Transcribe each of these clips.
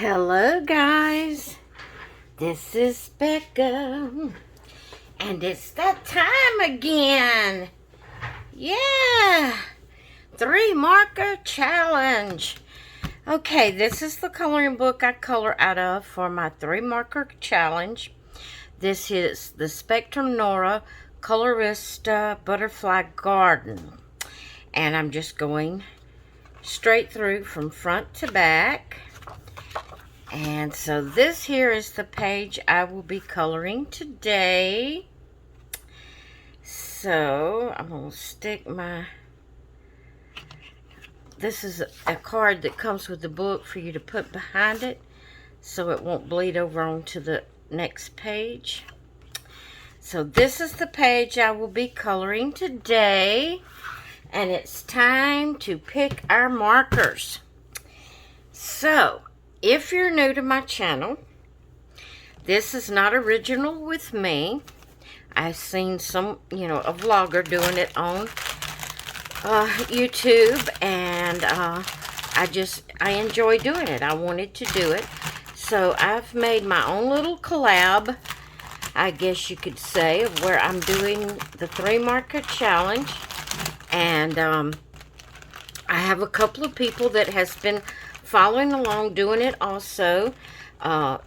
Hello guys, this is Becca, and it's that time again. Yeah, 3 marker challenge. Okay, this is the coloring book I color out of for my 3 marker challenge. This is the Spectrum Nora Colorista Butterfly Garden, and I'm just going straight through from front to back. And so this here is the page I will be coloring today. So I'm going to stick this is a card that comes with the book for you to put behind it so it won't bleed over onto the next page. So this is the page I will be coloring today. And it's time to pick our markers. So if you're new to my channel, this is not original with me. I've seen some, a vlogger doing it on YouTube, and I enjoy doing it. I wanted to do it. So I've made my own little collab, I guess you could say, of where I'm doing the 3-marker challenge. And I have a couple of people that has been following along doing it also.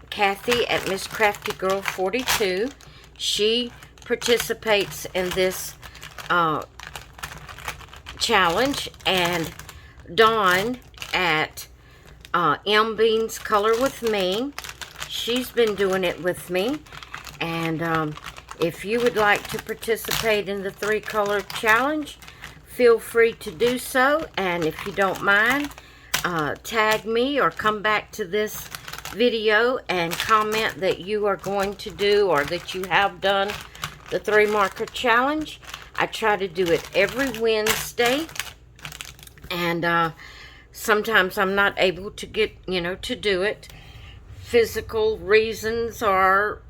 Kathy at Miss Crafty Girl 42, she participates in this challenge, and Dawn at M Beans Color with Me, she's been doing it with me. And if you would like to participate in the 3-color challenge, feel free to do so. And if you don't mind, tag me or come back to this video and comment that you are going to do, or that you have done, the 3-marker challenge. I try to do it every Wednesday, and sometimes I'm not able to get, to do it. Physical reasons, or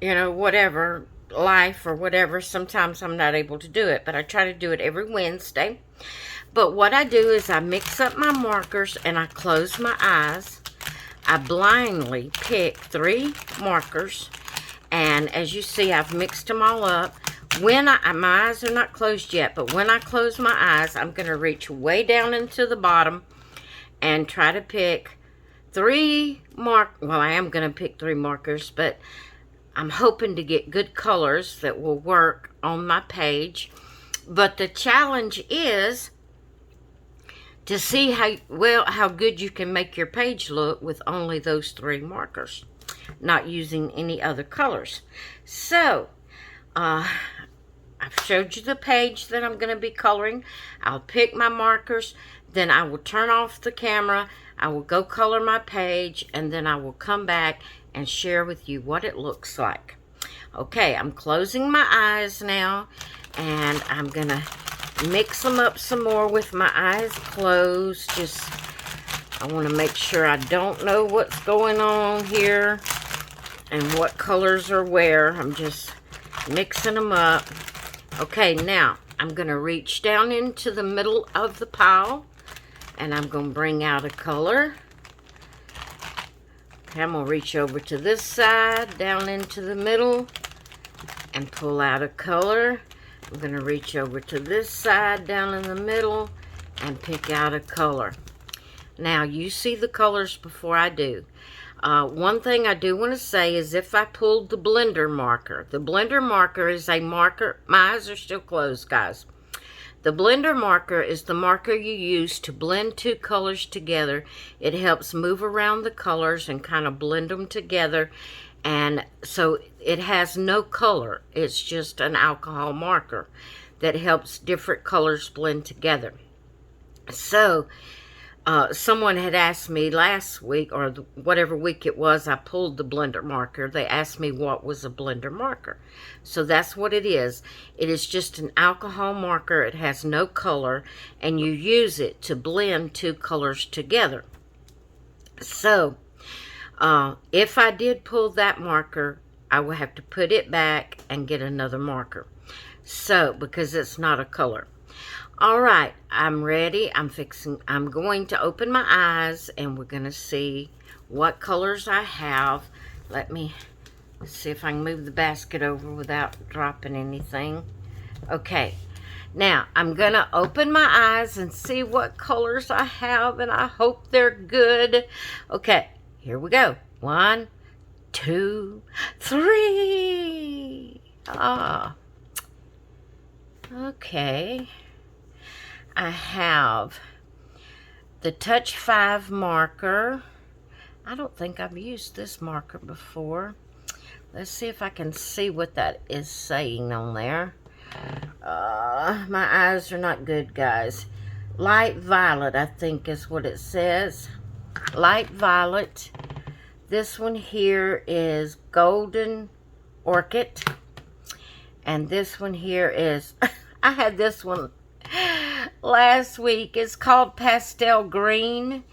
whatever, life or whatever, sometimes I'm not able to do it, but I try to do it every Wednesday. But what I do is I mix up my markers and I close my eyes. I blindly pick 3 markers, and as you see, I've mixed them all up. When my eyes are not closed yet, but when I close my eyes, I'm going to reach way down into the bottom and try to pick 3 well, I am going to pick 3 markers, but I'm hoping to get good colors that will work on my page. But the challenge is to see how good you can make your page look with only those 3 markers, not using any other colors. So I've showed you the page that I'm going to be coloring. I'll pick my markers, then I will turn off the camera, I will go color my page, and then I will come back and share with you what it looks like. Okay, I'm closing my eyes now, and I'm going to mix them up some more with my eyes closed. I want to make sure I don't know what's going on here and what colors are where. I'm just mixing them up. Okay, now I'm going to reach down into the middle of the pile, and I'm going to bring out a color. Okay, I'm going to reach over to this side, down into the middle, and pull out a color. I'm going to reach over to this side, down in the middle, and pick out a color. Now, you see the colors before I do. One thing I do want to say is, if I pulled the blender marker is a marker. My eyes are still closed, guys. The blender marker is the marker you use to blend 2 colors together. It helps move around the colors and kind of blend them together. And so it has no color. It's just an alcohol marker that helps different colors blend together. So someone had asked me last week, or whatever week it was, I pulled the blender marker. They asked me what was a blender marker. So that's what it is. It is just an alcohol marker. It has no color, and you use it to blend 2 colors together. So if I did pull that marker, I will have to put it back and get another marker. So, because it's not a color. All right, I'm ready. I'm going to open my eyes and we're going to see what colors I have. Let me see if I can move the basket over without dropping anything. Okay, now I'm going to open my eyes and see what colors I have, and I hope they're good. Okay, here we go. 1, 2, 3. Okay. I have the Touch 5 marker. I don't think I've used this marker before. Let's see if I can see what that is saying on there. My eyes are not good, guys. Light violet, I think is what it says. Light violet. This one here is golden orchid. And this one here is, I had this one last week. It's called pastel green,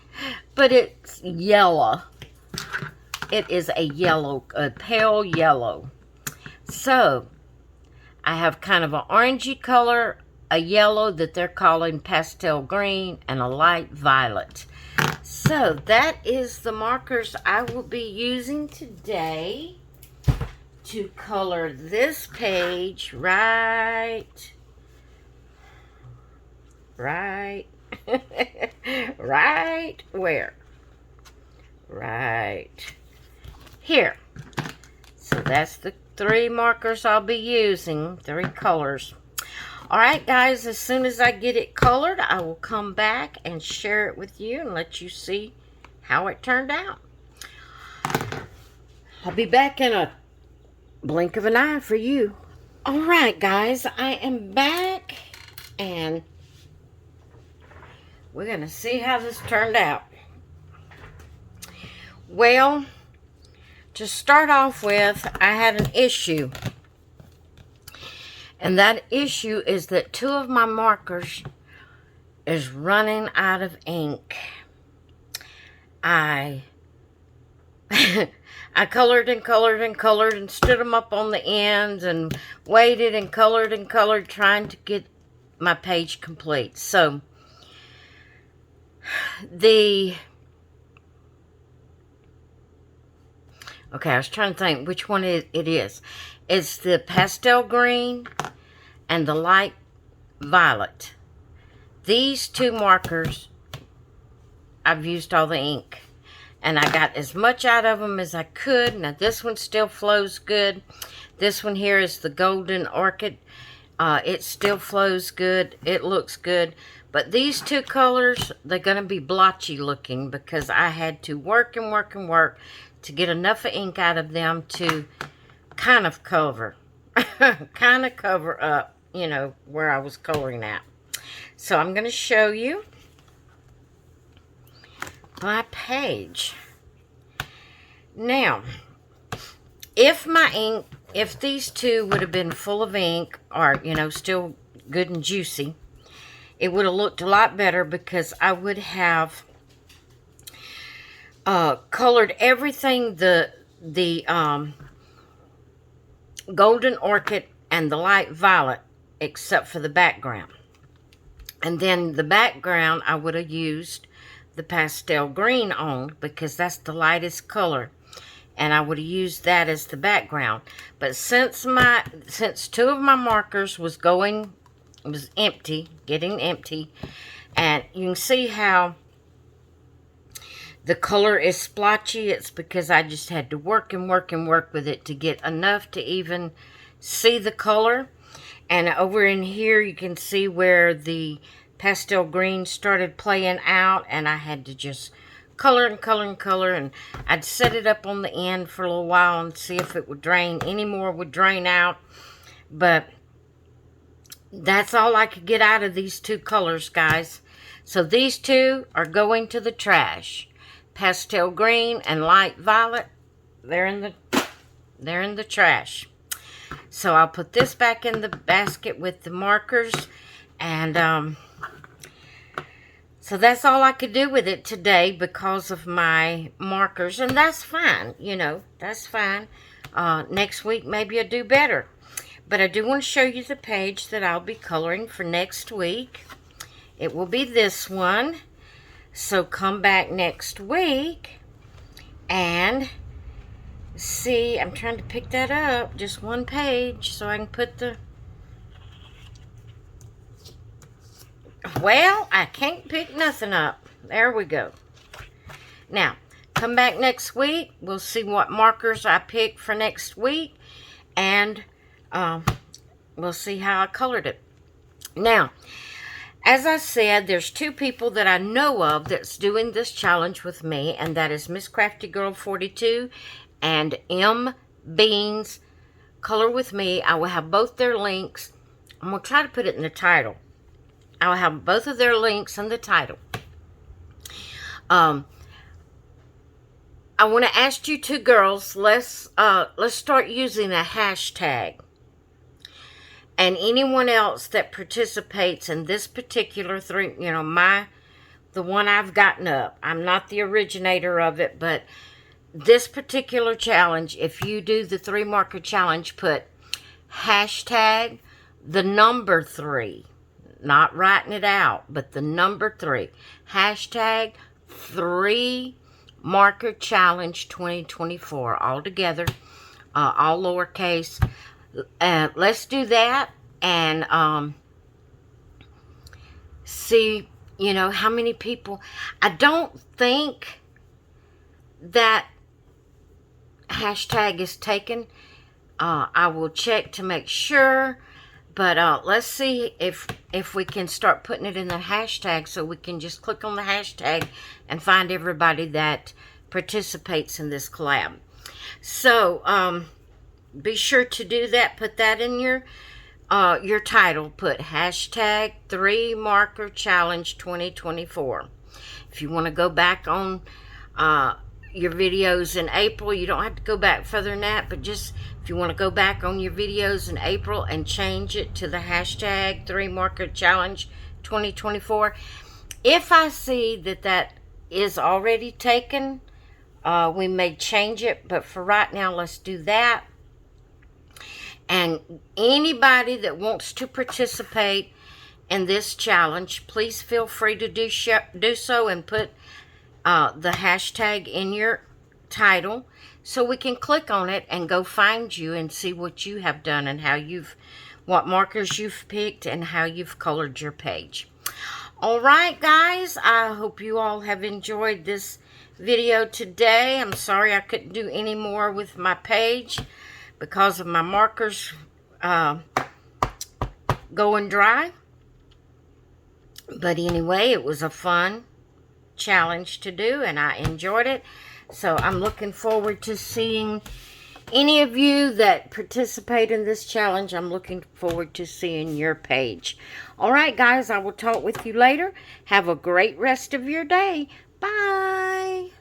but it's yellow. It is a pale yellow. So I have kind of an orangey color, a yellow that they're calling pastel green, and a light violet. So that is the markers I will be using today to color this page right right where? Right here. So that's the 3 markers I'll be using, 3 colors. Alright guys, as soon as I get it colored, I will come back and share it with you and let you see how it turned out. I'll be back in a blink of an eye for you. Alright guys, I am back and we're going to see how this turned out. Well, to start off with, I had an issue. And that issue is that 2 of my markers is running out of ink. I colored and colored and colored and stood them up on the ends and waited and colored trying to get my page complete. So okay, I was trying to think which one it is. It's the pastel green and the light violet. These 2 markers, I've used all the ink. And I got as much out of them as I could. Now this one still flows good. This one here is the golden orchid. It still flows good. It looks good. But these 2 colors, they're going to be blotchy looking because I had to work and work and work to get enough ink out of them to kind of cover up, you know, where I was coloring at. So I'm going to show you my page. Now, if these 2 would have been full of ink or, you know, still good and juicy, it would have looked a lot better because I would have colored everything, the golden orchid and the light violet except for the background. And then the background I would have used the pastel green on because that's the lightest color, and I would have used that as the background. But since 2 of my markers was empty, getting empty, and you can see how the color is splotchy, it's because I just had to work and work and work with it to get enough to even see the color. And over in here you can see where the pastel green started playing out, and I had to just color and color and color, and I'd set it up on the end for a little while and see if it would drain, any more would drain out. But that's all I could get out of these 2 colors, guys. So these 2 are going to the trash. Pastel green and light violet, they're in the trash. So I'll put this back in the basket with the markers, and so that's all I could do with it today because of my markers, and that's fine, you know, that's fine. Next week maybe I'll do better. But I do want to show you the page that I'll be coloring for next week. it will be this one. So come back next week and see. I'm trying to pick that up, just one page, so I can put the... Well, I can't pick nothing up. There we go. Now, come back next week. We'll see what markers I pick for next week. And we'll see how I colored it. Now, as I said, there's 2 people that I know of that's doing this challenge with me. And that is Miss Crafty Girl 42 and M Beans Color With Me. I will have both their links. I'm going to try to put it in the title. I will have both of their links in the title. I want to ask you 2 girls, let's start using a hashtag. And anyone else that participates in this particular 3, you know, the one I've gotten up. I'm not the originator of it, but this particular challenge, if you do the 3 marker challenge, put hashtag the number 3. Not writing it out, but the number 3. Hashtag 3 marker challenge 2024. All together, all lowercase. Let's do that and see, you know, how many people. I don't think that hashtag is taken. I will check to make sure. But let's see if we can start putting it in the hashtag, so we can just click on the hashtag and find everybody that participates in this collab. So be sure to do that. Put that in your title. Put hashtag 3 marker challenge 2024. If you want to go back on your videos in April, you don't have to go back further than that, but just if you want to go back on your videos in April and change it to the hashtag 3 marker challenge 2024. If I see that is already taken, we may change it, but for right now, let's do that. And anybody that wants to participate in this challenge, please feel free to do so and put the hashtag in your title, so we can click on it and go find you and see what you have done and what markers you've picked and how you've colored your page. All right, guys, I hope you all have enjoyed this video today. I'm sorry I couldn't do any more with my page because of my markers going dry. But anyway, it was a fun challenge to do and I enjoyed it. So I'm looking forward to seeing any of you that participate in this challenge. I'm looking forward to seeing your page. All right, guys, I will talk with you later. Have a great rest of your day. Bye.